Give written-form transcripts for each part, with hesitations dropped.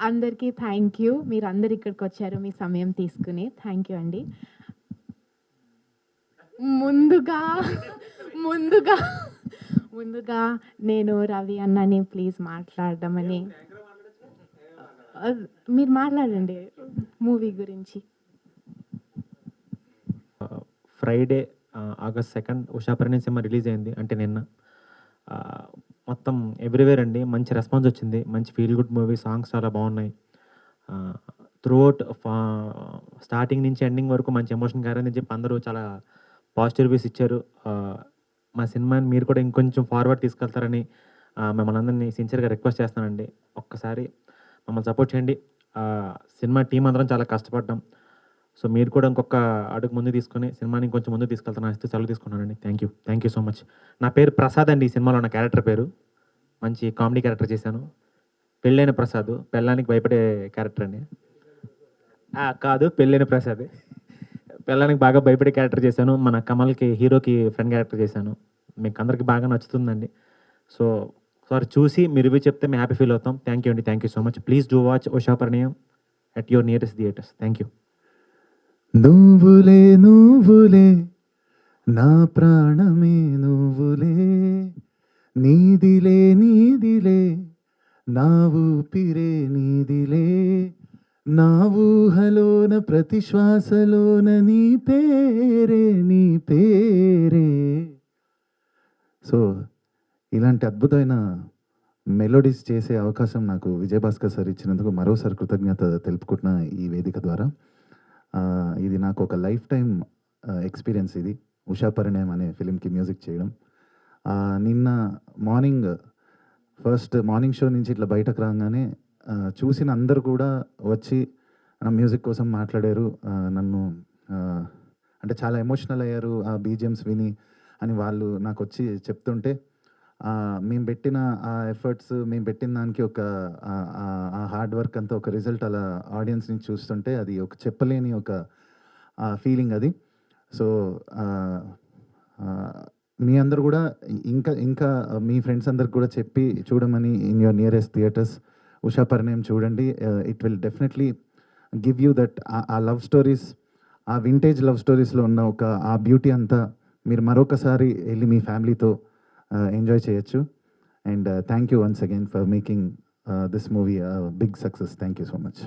అందరికీ thank you. మీరందరూ ఇక్కడికొచ్చారు మీ సమయం తీసుకుని. థ్యాంక్ యూ అండి. ముందుగా ముందుగా ముందుగా నేను రవి అన్నని ప్లీజ్ మాట్లాడమని మీరు మాట్లాడండి మూవీ గురించి. Friday August 2 Usha Parinayam cinema release అయింది. అంటే నిన్న మొత్తం ఎవ్రీవేర్ అండి మంచి రెస్పాన్స్ వచ్చింది. మంచి ఫీల్ గుడ్ మూవీ. సాంగ్స్ చాలా బాగున్నాయి. త్రూఅవుట్ స్టార్టింగ్ నుంచి ఎండింగ్ వరకు మంచి ఎమోషన్ క్యారీ చెప్పి అందరూ చాలా పాజిటివ్ రివ్యూస్ ఇచ్చారు. మా సినిమాని మీరు కూడా ఇంకొంచెం ఫార్వర్డ్ తీసుకెళ్తారని మిమ్మల్ని అందరినీ సిన్సియర్గా రిక్వెస్ట్ చేస్తానండి. ఒక్కసారి మమ్మల్ని సపోర్ట్ చేయండి. సినిమా టీం అందరం చాలా కష్టపడ్డాం. సో మీరు కూడా ఇంకొక అడుగు ముందు తీసుకొని సినిమాని ఇంకొంచెం ముందు తీసుకెళ్తాను ఇస్తే సెలవు తీసుకున్నానండి. Thank you so much. నా పేరు ప్రసాద్ అండి. ఈ సినిమాలో నా క్యారెక్టర్ పేరు. మంచి కామెడీ క్యారెక్టర్ చేశాను. పెళ్ళైన ప్రసాద్, పెళ్ళానికి భయపడే క్యారెక్టర్ అండి. కాదు, పెళ్ళైన ప్రసాద్. పెళ్ళానికి బాగా భయపడే క్యారెక్టర్ చేశాను. మన కమల్కి హీరోకి ఫ్రెండ్ క్యారెక్టర్ చేశాను. మీకు అందరికి బాగా నచ్చుతుందండి. సో సారీ చూసి మీరు రివ్యూ చెప్తే మేము హ్యాపీ ఫీల్ అవుతాం. థ్యాంక్ యూ అండి. Thank you so much. Please do watch Usha Parinayam at your nearest theatres. Thank you. నువ్వులే నువ్వులే నా ప్రాణమే నువ్వులే, నీదిలే నీదిలే నా ఊపిరే నీదిలే, నా ఊహలోన ప్రతి శ్వాసలోన నీ పేరే నీ పేరే. సో ఇలాంటి అద్భుతమైన మెలోడీస్ చేసే అవకాశం నాకు విజయభాస్కర్ సార్ ఇచ్చినందుకు మరోసారి కృతజ్ఞత తెలుపుకుంటున్న ఈ వేదిక ద్వారా. ఇది నాకు ఒక లైఫ్ టైం ఎక్స్పీరియన్స్. ఇది ఉషాపరిణయం అనే ఫిలింకి మ్యూజిక్ చేయడం. నిన్న ఫస్ట్ మార్నింగ్ షో నుంచి ఇట్లా బయటకు రాగానే చూసిన అందరు కూడా వచ్చి నా మ్యూజిక్ కోసం మాట్లాడారు. నన్ను అంటే చాలా ఎమోషనల్ అయ్యారు ఆ బీజిఎమ్స్ విని అని వాళ్ళు నాకు వచ్చి చెప్తుంటే, మేము పెట్టిన ఆ ఎఫర్ట్స్, మేము పెట్టిన దానికి ఒక ఆ హార్డ్ వర్క్ అంతా ఒక రిజల్ట్ అలా ఆడియన్స్ నుంచి చూస్తుంటే అది ఒక చెప్పలేని ఒక ఫీలింగ్ అది. సో మీ అందరు కూడా ఇంకా మీ ఫ్రెండ్స్ అందరికి కూడా చెప్పి చూడమని in your nearest theatres Usha Parinayam చూడండి. It will definitely give you that ఆ లవ్ స్టోరీస్, ఆ వింటేజ్ లవ్ స్టోరీస్లో ఉన్న ఒక ఆ బ్యూటీ అంతా మీరు మరొకసారి వెళ్ళి మీ ఫ్యామిలీతో ఎంజాయ్ చేయొచ్చు. And thank you once again for making this movie big success. Thank you so much.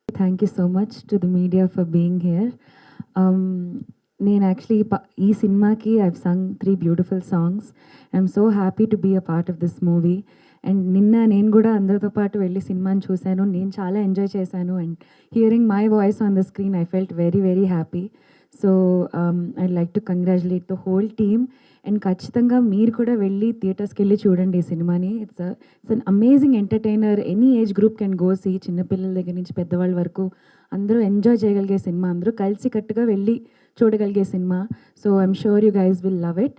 Thank you so much to the media for being here. నేను యాక్చువల్లీ ఈ సినిమాకి I've sung 3 beautiful songs. I'm so happy to be a part of this movie. And నిన్న నేను కూడా అందరితో పాటు వెళ్ళి సినిమాని చూశాను. నేను చాలా ఎంజాయ్ చేశాను. And hearing my voice on the screen I felt very very happy. So I like to congratulate the whole team. And ఖచ్చితంగా మీరు కూడా వెళ్ళి థియేటర్స్కి వెళ్ళి చూడండి ఈ సినిమాని. It's an amazing entertainer. Any age group can go see. చిన్నపిల్లల దగ్గర నుంచి పెద్దవాళ్ళ వరకు అందరూ ఎంజాయ్ చేయగలిగే సినిమా. అందరూ కలిసి కట్టుగా వెళ్ళి చూడగలిగే cinema. So I'm sure you guys will love it.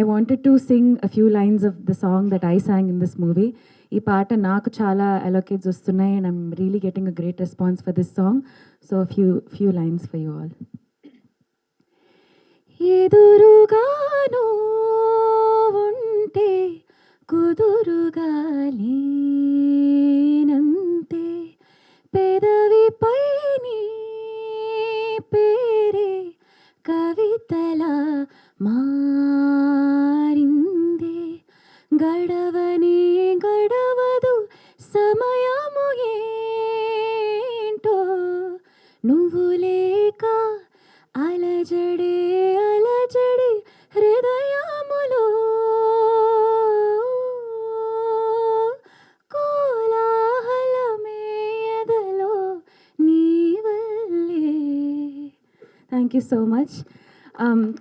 I wanted to sing a few lines of the song that I sang in this movie. ఈ పాట నాకు చాలా allocates వస్తున్నాయి and I'm really getting a great response for this song. So a few lines for you all. ఎదురుగాను ఉంటే కుదురుగా లేనంతే, పెదవిపై నీ పేరే కవితలా మారిందే, గడవని గడవదు సమయము ఏంటో, నువ్వు లేక అలజడే అలజడి హృదయములో, కోలాహలమే ఎదలో నీ వల్లే. Thank you so much.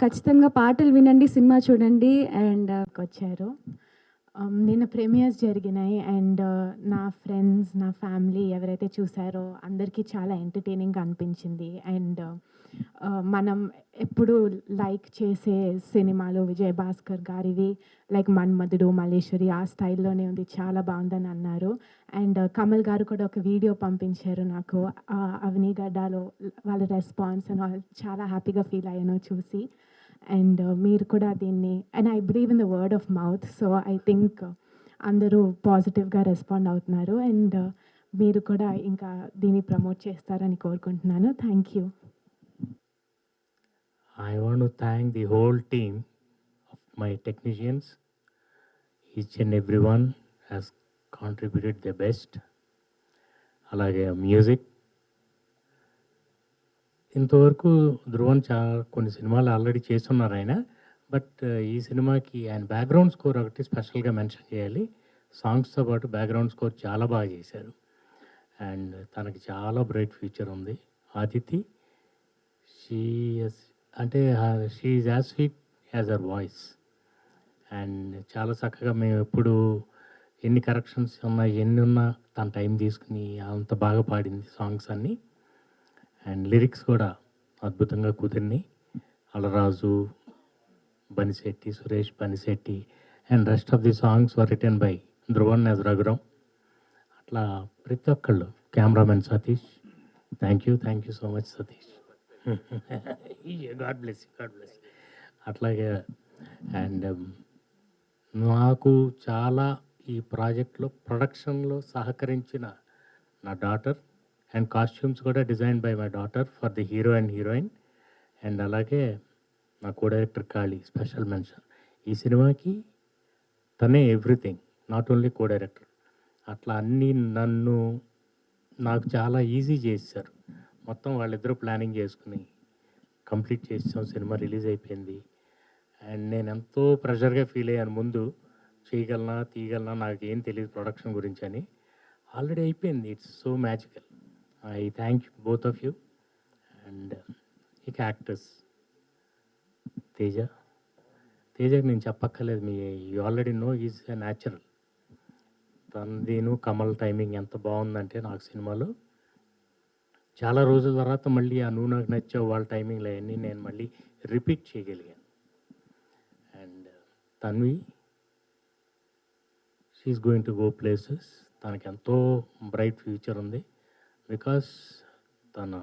ఖచ్చితంగా పాటలు వినండి, సినిమా చూడండి. అండ్ వచ్చారు. నిన్న ప్రీమియర్స్ జరిగినాయి అండ్ నా ఫ్రెండ్స్, నా ఫ్యామిలీ ఎవరైతే చూసారో అందరికీ చాలా ఎంటర్టైనింగ్గా అనిపించింది. అండ్ మనం ఎప్పుడు లైక్ చేసే సినిమాలు విజయభాస్కర్ గారివి లైక్ మన్మధుడు, మల్లేశ్వరి ఆ స్టైల్లోనే ఉంది, చాలా బాగుందని అన్నారు. అండ్ కమల్ గారు కూడా ఒక వీడియో పంపించారు నాకు అవనీగడ్డలో వాళ్ళ రెస్పాన్స్ అండ్ చాలా హ్యాపీగా ఫీల్ అయ్యాను చూసి. అండ్ మీరు కూడా దీన్ని and I believe in the word of mouth. So I think అందరూ పాజిటివ్గా రెస్పాండ్ అవుతున్నారు. అండ్ మీరు కూడా ఇంకా దీన్ని ప్రమోట్ చేస్తారని కోరుకుంటున్నాను. Thank you. I want to thank the whole team of my technicians. Each and everyone has contributed their best. అలాగే మ్యూజిక్ ఇంతవరకు ధ్రువన్ కొన్ని సినిమాలు ఆల్రెడీ చేస్తున్నారు ఆయన. బట్ ఈ సినిమాకి ఆయన బ్యాక్గ్రౌండ్ స్కోర్ ఒకటి స్పెషల్గా మెన్షన్ చేయాలి. సాంగ్స్తో పాటు బ్యాక్గ్రౌండ్ స్కోర్ చాలా బాగా చేశారు. అండ్ తనకి చాలా బ్రైట్ ఫ్యూచర్ ఉంది. ఆదితి అంటే she is as sweet as her voice. And చాలా చక్కగా మేము ఎప్పుడు ఎన్ని కరెక్షన్స్ ఉన్నా ఎన్ని ఉన్నా తన టైం తీసుకుని అంత బాగా పాడింది సాంగ్స్ అన్నీ. అండ్ లిరిక్స్ కూడా అద్భుతంగా కుదిరినాయి. Alaraju, Banishetti, Suresh Banishetti and rest of the songs were written by Dhruvan as Raghuram. అట్లా ప్రతి ఒక్కళ్ళు, cameraman Satish, thank you so much Satish. God bless అట్లాగే. అండ్ నాకు చాలా ఈ ప్రాజెక్ట్లో ప్రొడక్షన్లో సహకరించిన నా డాటర్ అండ్ కాస్ట్యూమ్స్ కూడా design by my daughter for the hero and heroine. And అలాగే నా co director Kali, special mention. ఈ సినిమాకి తనే everything, not only co director. అట్లా అన్నీ నాకు చాలా ఈజీ చేశారు. మొత్తం వాళ్ళిద్దరూ ప్లానింగ్ చేసుకుని కంప్లీట్ చేసాం. సినిమా రిలీజ్ అయిపోయింది. అండ్ నేను ఎంతో ప్రెషర్గా ఫీల్ అయ్యాను. ముందు తీయగలనా నాకు ఏం తెలియదు ప్రొడక్షన్ గురించి అని. ఆల్రెడీ అయిపోయింది. It's so magical. I thank you both of you. And ఇక యాక్టర్స్ తేజకి నేను చెప్పక్కర్లేదు. You already know is a natural. తనదీను కమల్ టైమింగ్ ఎంత బాగుందంటే నాకు సినిమాలో చాలా రోజుల తర్వాత మళ్ళీ ఆ నువ్వు నాకు నచ్చావు వాళ్ళ టైమింగ్లో అవన్నీ నేను మళ్ళీ రిపీట్ చేయగలిగాను. And Tanvi, she's going to go places. తనకి ఎంతో బ్రైట్ ఫ్యూచర్ ఉంది. బికాస్ తన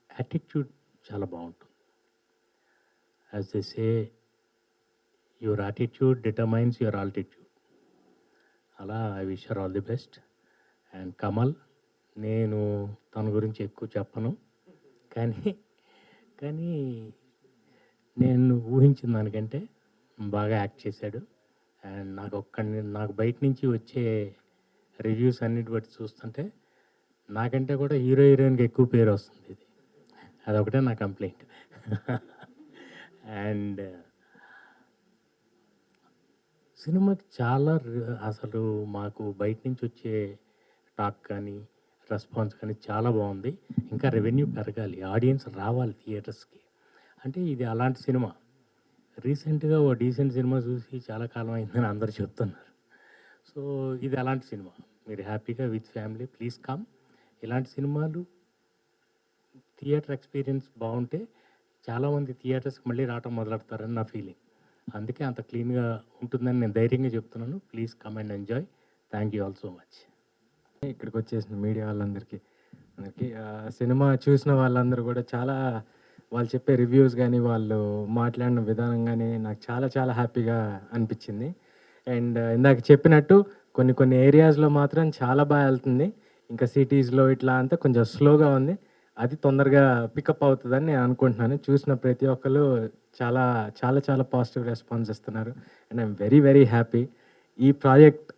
యాటిట్యూడ్ చాలా బాగుంటుంది. As they say, your attitude determines your altitude. అలా I wish her all the best. And Kamal, నేను తన గురించి ఎక్కువ చెప్పను, కానీ నేను ఊహించిన దానికంటే బాగా యాక్ట్ చేశాడు. అండ్ నాకు బయట నుంచి వచ్చే రివ్యూస్ అన్నిటి బట్టి చూస్తుంటే నాకంటే కూడా హీరోయిన్కి ఎక్కువ పేరు వస్తుంది. ఇది అదొకటే నా కంప్లైంట్. అండ్ సినిమాకి చాలా అసలు మాకు బయట నుంచి వచ్చే టాక్ కానీ రెస్పాన్స్ కానీ చాలా బాగుంది. ఇంకా రెవెన్యూ పెరగాలి, ఆడియన్స్ రావాలి థియేటర్స్కి. అంటే ఇది అలాంటి సినిమా. రీసెంట్గా ఓ డీసెంట్ సినిమా చూసి చాలా కాలం అయిందని అందరూ చెప్తున్నారు. సో ఇది అలాంటి సినిమా. మీరు హ్యాపీగా విత్ ఫ్యామిలీ ప్లీజ్ కమ్. ఇలాంటి సినిమాలు థియేటర్ ఎక్స్పీరియన్స్ బాగుంటే చాలామంది థియేటర్స్కి మళ్ళీ రావటం మొదలెడతారని నా ఫీలింగ్. అందుకే అంత క్లీన్గా ఉంటుందని నేను ధైర్యంగా చెప్తున్నాను. Please come and enjoy. Thank you all so much. ఇక్కడికి వచ్చేసిన మీడియా వాళ్ళందరికీ సినిమా చూసిన వాళ్ళందరూ కూడా చాలా వాళ్ళు చెప్పే రివ్యూస్ కానీ వాళ్ళు మాట్లాడిన విధానం కానీ నాకు చాలా చాలా హ్యాపీగా అనిపించింది. అండ్ ఇందాక చెప్పినట్టు కొన్ని ఏరియాస్లో మాత్రం చాలా బాగా వెళ్తుంది. ఇంకా సిటీస్లో ఇట్లా అంతా కొంచెం స్లోగా ఉంది. అది తొందరగా పికప్ అవుతుందని నేను అనుకుంటున్నాను. చూసిన ప్రతి ఒక్కరు చాలా చాలా చాలా పాజిటివ్ రెస్పాన్స్ ఇస్తున్నారు. And I'm very very happy. ఈ project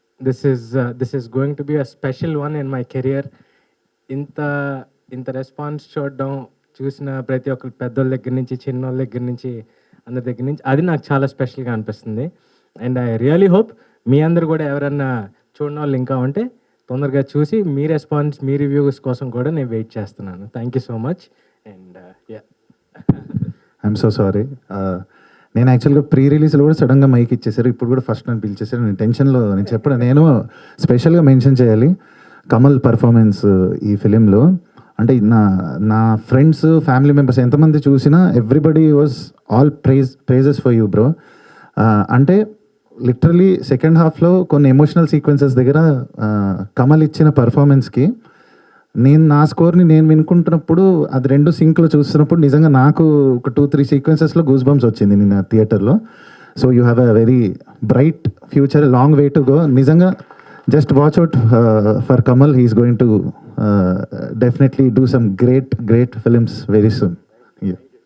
this is going to be a special one in my career. ఇంత రెస్పాన్స్ చూడడం, చూసిన ప్రతి ఒక్కరు పెద్దోళ్ళ దగ్గర నుంచి చిన్నోళ్ళ దగ్గర నుంచి అందరి దగ్గర నుంచి అది నాకు చాలా స్పెషల్గా అనిపిస్తుంది. అండ్ ఐ రియలీ హోప్ మీ అందరు కూడా ఎవరన్నా చూడని వాళ్ళు ఇంకా ఉంటే తొందరగా చూసి మీ రెస్పాన్స్, మీ రివ్యూస్ కోసం కూడా నేను వెయిట్ చేస్తున్నాను. Thank you so much. And I'm so sorry. నేను యాక్చువల్గా ప్రీ రిలీజ్లో కూడా సడన్గా మైక్ ఇచ్చేసారు. ఇప్పుడు కూడా ఫస్ట్ నన్ను పిలిచేసారు. నేను టెన్షన్లో నేను స్పెషల్గా మెన్షన్ చేయాలి కమల్ పర్ఫార్మెన్స్ ఈ ఫిలింలో. అంటే నా ఫ్రెండ్స్, ఫ్యామిలీ మెంబర్స్ ఎంతమంది చూసినా everybody was all praises for you bro. అంటే లిటరలీ సెకండ్ హాఫ్లో కొన్ని ఎమోషనల్ సీక్వెన్సెస్ దగ్గర కమల్ ఇచ్చిన పర్ఫార్మెన్స్కి నా స్కోర్ని నేను వినుకుంటున్నప్పుడు అది రెండు సింక్లో చూస్తున్నప్పుడు నిజంగా నాకు ఒక 2-3 సీక్వెన్సెస్లో గూస్ బంప్స్ వచ్చింది నిన్న థియేటర్లో. So you have a very bright future, long way to go. నిజంగా just watch out for Kamal. He's going to definitely do some great films very soon.